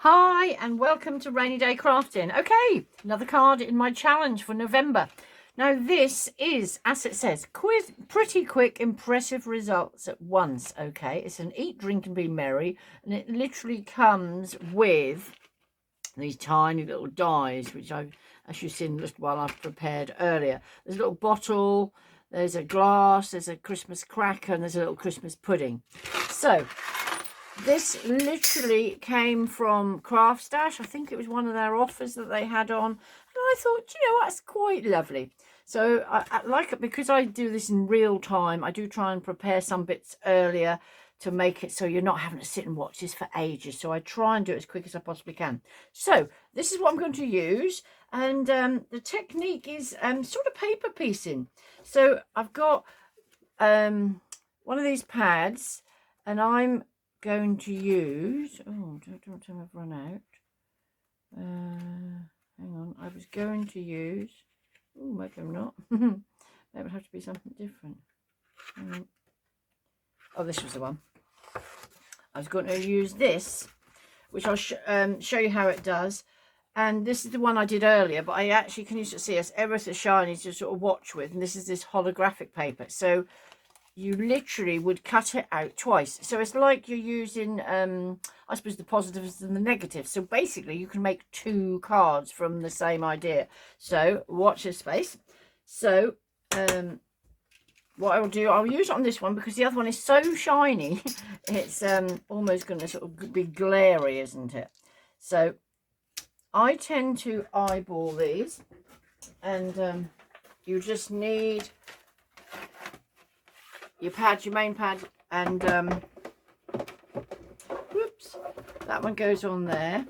Hi and welcome to Rainy Day Crafting. Okay, another card in my challenge for November. Now this is, as it says, pretty quick, impressive results at once. Okay, it's an eat, drink and be merry, and it literally comes with these tiny little dies, which I've actually seen just while I've prepared earlier. There's a little bottle, there's a glass, there's a Christmas cracker, and there's a little Christmas pudding. So this literally came from Craft Stash. I think it was one of their offers that they had on. And I thought, you know, that's quite lovely. So I like it because I do this in real time. I do try and prepare some bits earlier to make it so you're not having to sit and watch this for ages. So I try and do it as quick as I possibly can. So this is what I'm going to use. And the technique is sort of paper piecing. So I've got one of these pads and I'm going to use, don't tell me I've run out. Hang on, I was going to use, maybe I'm not. Maybe it'll have to be something different. Oh, this was the one. I was going to use this, which I'll show you how it does. And this is the one I did earlier, but I actually can use to see it's ever so shiny to sort of watch with. And this is this holographic paper. So you literally would cut it out twice. So it's like you're using, I suppose, the positives and the negatives. So basically you can make two cards from the same idea. So watch this space. So what I will do, I'll use it on this one because the other one is so shiny. It's almost going to sort of be glary, isn't it? So I tend to eyeball these, and you just need your pad, your main pad, and whoops, that one goes on there.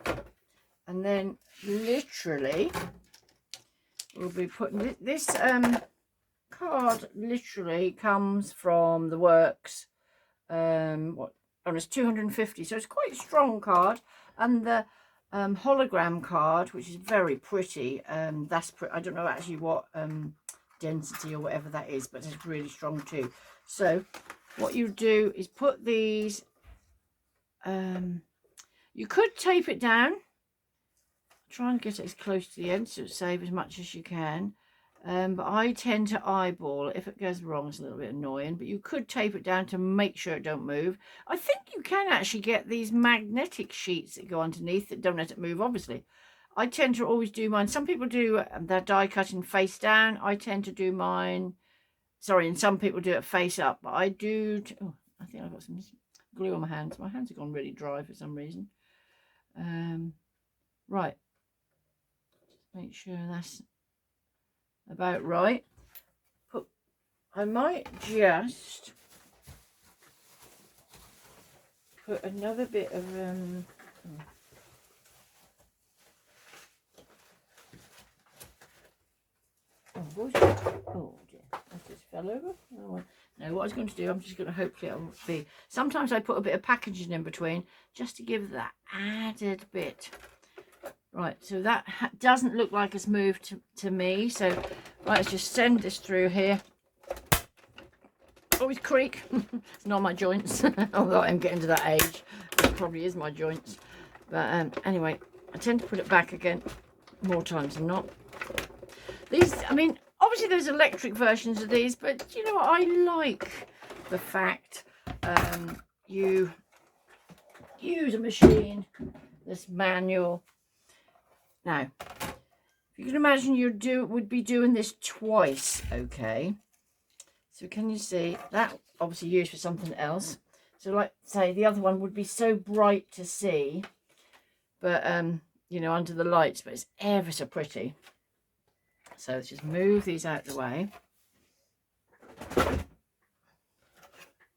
And then literally we'll be putting this card literally comes from the works. It's 250, so it's quite a strong card. And the hologram card, which is very pretty, that's I don't know actually what density or whatever that is, but it's really strong too. So what you do is put these, you could tape it down, try and get it as close to the end so save as much as you can, but I tend to eyeball it. If it goes wrong, it's a little bit annoying, but you could tape it down to make sure it don't move. I think you can actually get these magnetic sheets that go underneath that don't let it move, obviously. I tend to always do mine. Some people do their die cutting face down. I tend to do mine, sorry, and some people do it face up, but I do, I think I've got some glue on my hands. My hands have gone really dry for some reason. Right, make sure that's about right. I might just put another bit of oh dear, that just fell over. Oh, no, what I was going to do, I'm just going to hopefully it'll be, sometimes I put a bit of packaging in between just to give that added bit. Right, so that doesn't look like it's moved to me. So right, let's just send this through here. Always creak. It's not my joints, although I'm getting to that age. It probably is my joints. But anyway, I tend to put it back again more times than not. These, I mean, obviously there's electric versions of these, but you know what? I like the fact you use a machine, this manual. Now, if you can imagine you would be doing this twice, okay? So can you see that obviously used for something else? So like say the other one would be so bright to see, but you know, under the lights, but it's ever so pretty. So let's just move these out of the way.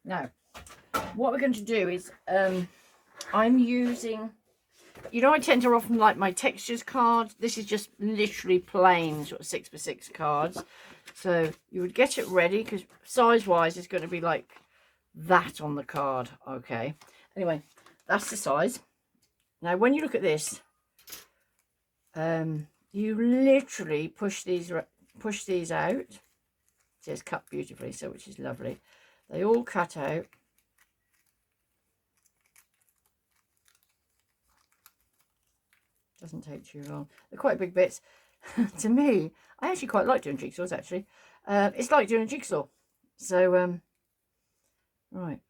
Now, what we're going to do is I'm using, you know, I tend to often like my textures cards. This is just literally plain sort of 6x6 cards. So you would get it ready because size wise it's going to be like that on the card. Okay, anyway, that's the size. Now when you look at this, you literally push these out. See, it's cut beautifully, so which is lovely. They all cut out. Doesn't take too long. They're quite big bits. To me, I actually quite like doing jigsaws, actually. It's like doing a jigsaw. So, right.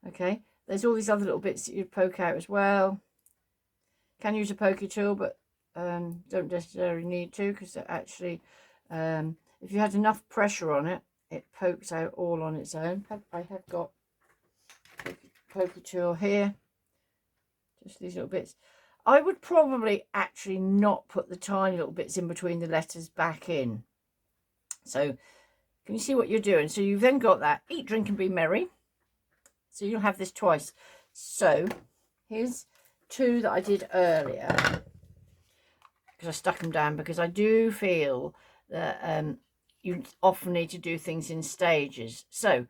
Okay. There's all these other little bits that you poke out as well. Can use a pokey tool, but don't necessarily need to, because actually, if you had enough pressure on it, it pokes out all on its own. I have got a pokey tool here. Just these little bits. I would probably actually not put the tiny little bits in between the letters back in. So can you see what you're doing? So you've then got that eat, drink and be merry. So you'll have this twice. So here's two that I did earlier, because I stuck them down, because I do feel that you often need to do things in stages. So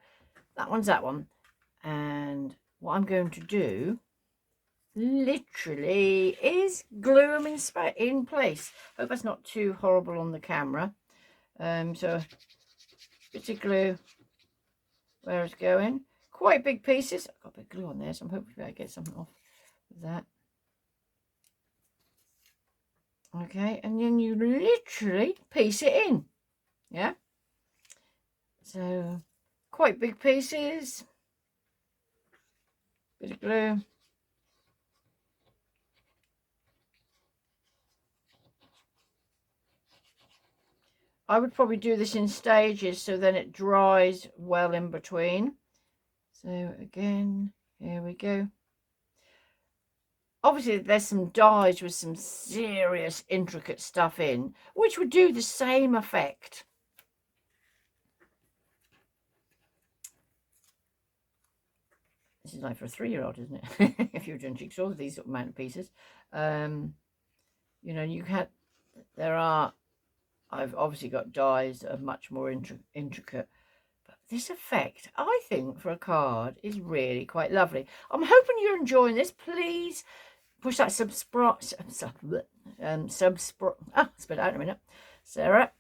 that one's that one. And what I'm going to do literally is glue them in place. Hope that's not too horrible on the camera. So bit of glue where it's going. Quite big pieces. I've got a bit of glue on there, so I'm hoping I get something off with that. Okay, and then you literally piece it in. Yeah. So quite big pieces. Bit of glue. I would probably do this in stages, so then it dries well in between. So again, here we go. Obviously, there's some dies with some serious intricate stuff in, which would do the same effect. This is like for a 3-year-old, isn't it? If you're doing jigsaw with these sort of amount of pieces. You know, you had, I've obviously got dies that are much more intricate. But this effect, I think, for a card is really quite lovely. I'm hoping you're enjoying this. Please push that subscribe, spit it out in a minute, Sarah.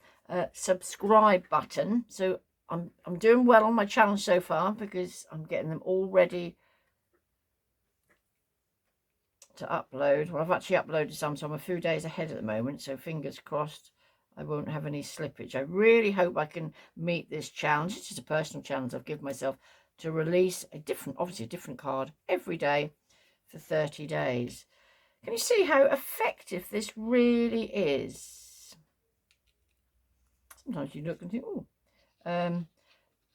Subscribe button. So I'm doing well on my challenge so far, because I'm getting them all ready to upload. Well, I've actually uploaded some, so I'm a few days ahead at the moment, so fingers crossed I won't have any slippage. I really hope I can meet this challenge. It's just a personal challenge I've given myself, to release obviously a different card every day for 30 days. Can you see how effective this really is? Sometimes you look and think, oh.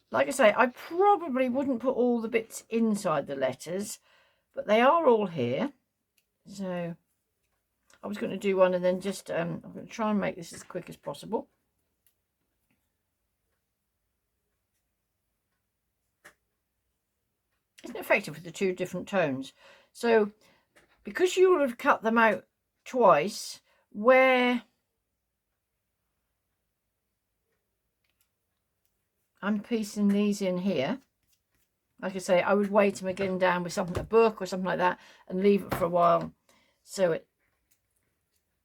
Like I say, I probably wouldn't put all the bits inside the letters, but they are all here. So I was going to do one, and then just I'm going to try and make this as quick as possible. Isn't it effective with the two different tones? So because you will have cut them out twice, where I'm piecing these in here, like I say, I would weight them again down with something, a book or something like that, and leave it for a while so it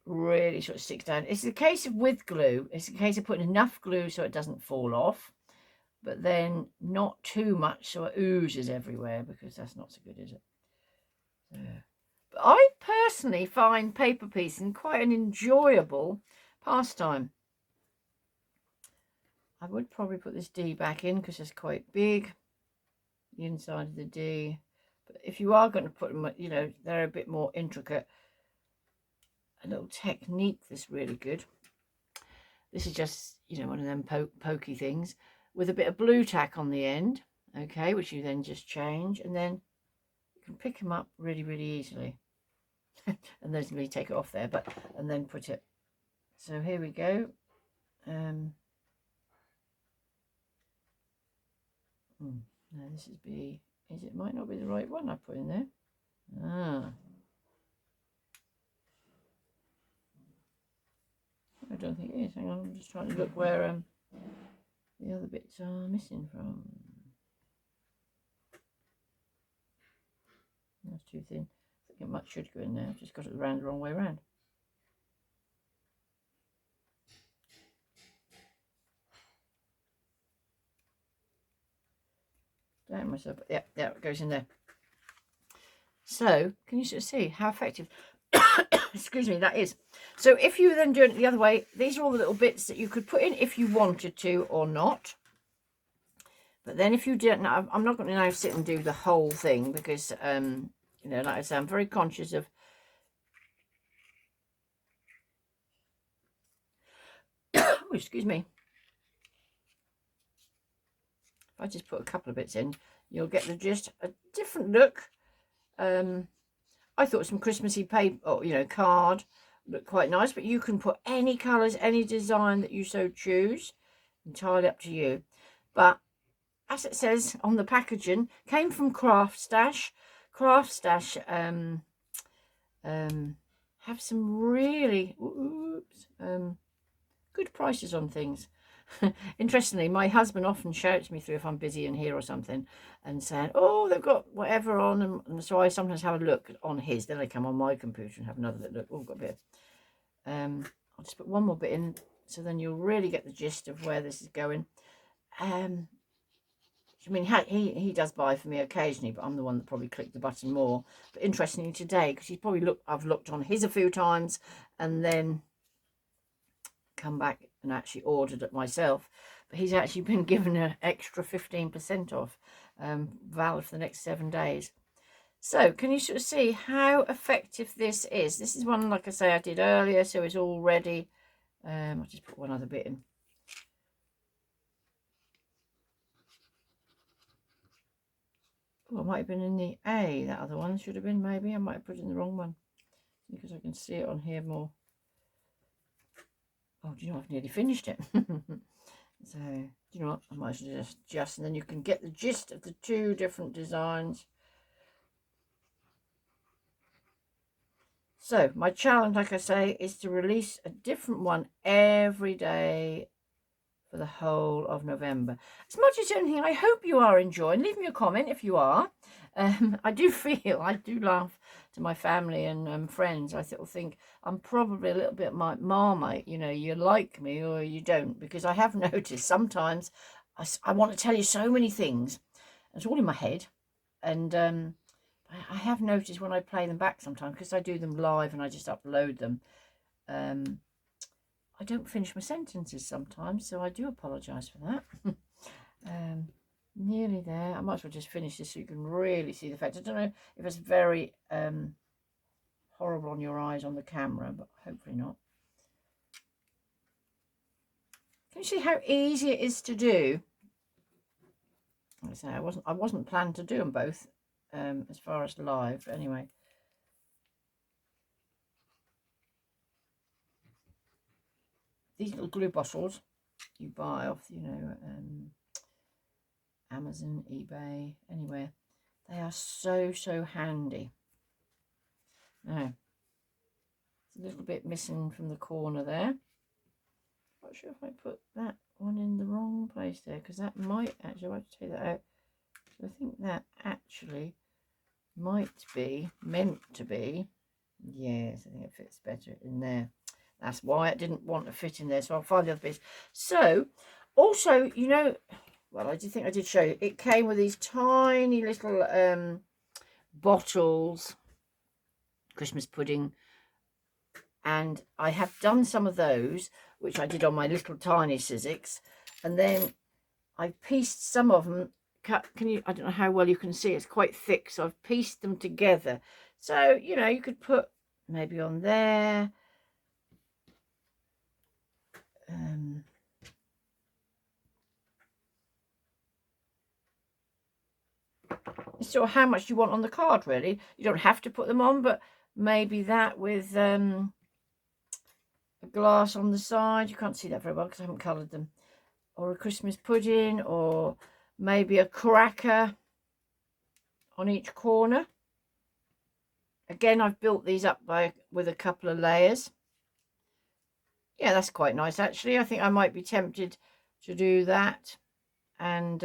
really sort of sticks down. It's a case of with glue, it's a case of putting enough glue so it doesn't fall off, but then not too much so it oozes everywhere, because that's not so good, is it? But I personally find paper piecing quite an enjoyable pastime. I would probably put this D back in, because it's quite big, the inside of the D. But if you are going to put them, you know, they're a bit more intricate. A little technique that's really good. This is just, you know, one of them pokey things with a bit of blue tack on the end, okay, which you then just change, and then you can pick them up really, really easily. And there's me take it off there, but and then put it. So here we go. Now this is B. It might not be the right one I put in there. I don't think it is. Hang on, I'm just trying to look where the other bits are missing from. That's too thin. I think much should go in there. I've just got it around the wrong way around. Down myself. Yeah, it goes in there. So, can you sort of see how effective? Excuse me, that is. So if you then do it the other way, these are all the little bits that you could put in if you wanted to or not. But then if you didn't, I'm not going to now sit and do the whole thing because, you know, like I say, I'm very conscious of oh, excuse me. If I just put a couple of bits in, you'll get the gist. A different look. I thought some Christmassy paper, or, you know, card looked quite nice, but you can put any colours, any design that you so choose. Entirely up to you. But as it says on the packaging, came from Craft Stash. Craft Stash have some really good prices on things. Interestingly, my husband often shouts me through if I'm busy in here or something and saying, oh, they've got whatever on. And so I sometimes have a look on his. Then I come on my computer and have another look. Oh, got a bit. I'll just put one more bit in so then you'll really get the gist of where this is going. I mean, he does buy for me occasionally, but I'm the one that probably clicked the button more. But interestingly today, because I've looked on his a few times and then come back and actually ordered it myself, but he's actually been given an extra 15% off, valid for the next 7 days. So can you sort of see how effective this is? This is one, like I say, I did earlier, so it's all ready. I'll just put one other bit in. Oh, I might have been in the A, that other one should have been, maybe I might have put in the wrong one because I can see it on here more. Oh, do you know, I've nearly finished it. So, do you know what, I might as well just, and then you can get the gist of the two different designs. So, my challenge, like I say, is to release a different one every day for the whole of November. As much as anything, I hope you are enjoying. Leave me a comment if you are. I do laugh to my family and friends. I sort of think I'm probably a little bit like Marmite, you know, you like me or you don't, because I have noticed sometimes I want to tell you so many things. It's all in my head. And I have noticed when I play them back sometimes, because I do them live and I just upload them, I don't finish my sentences sometimes, so I do apologise for that. Nearly there. I might as well just finish this so you can really see the effect. I don't know if it's very horrible on your eyes on the camera, but hopefully not. Can you see how easy it is to do? Like I say, I wasn't planning to do them both as far as live, but anyway. These little glue bottles you buy off, you know, Amazon, eBay, anywhere. They are so handy. Now, it's a little bit missing from the corner there. Not sure if I put that one in the wrong place there, because that might actually, I have to take that out. So I think that actually might be meant to be. Yes, I think it fits better in there. That's why it didn't want to fit in there. So I'll find the other bits. So, also, you know, well, I did think I did show you. It came with these tiny little bottles, Christmas pudding. And I have done some of those, which I did on my little tiny Sizzix. And then I pieced some of them. I don't know how well you can see. It's quite thick. So I've pieced them together. So, you know, you could put maybe on there. So how much you want on the card, really. You don't have to put them on, but maybe that with a glass on the side. You can't see that very well because I haven't coloured them. Or a Christmas pudding, or maybe a cracker on each corner. Again, I've built these up with a couple of layers. Yeah, that's quite nice, actually. I think I might be tempted to do that. And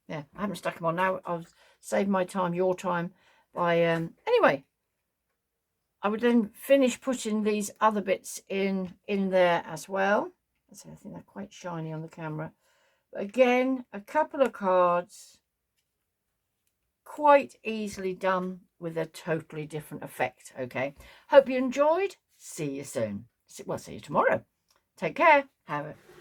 yeah, I haven't stuck them on now. I'll save my time, your time, by anyway. I would then finish putting these other bits in there as well. So I think they're quite shiny on the camera. But again, a couple of cards quite easily done with a totally different effect. Okay, hope you enjoyed. See you soon. Well, see you tomorrow. Take care. Have it.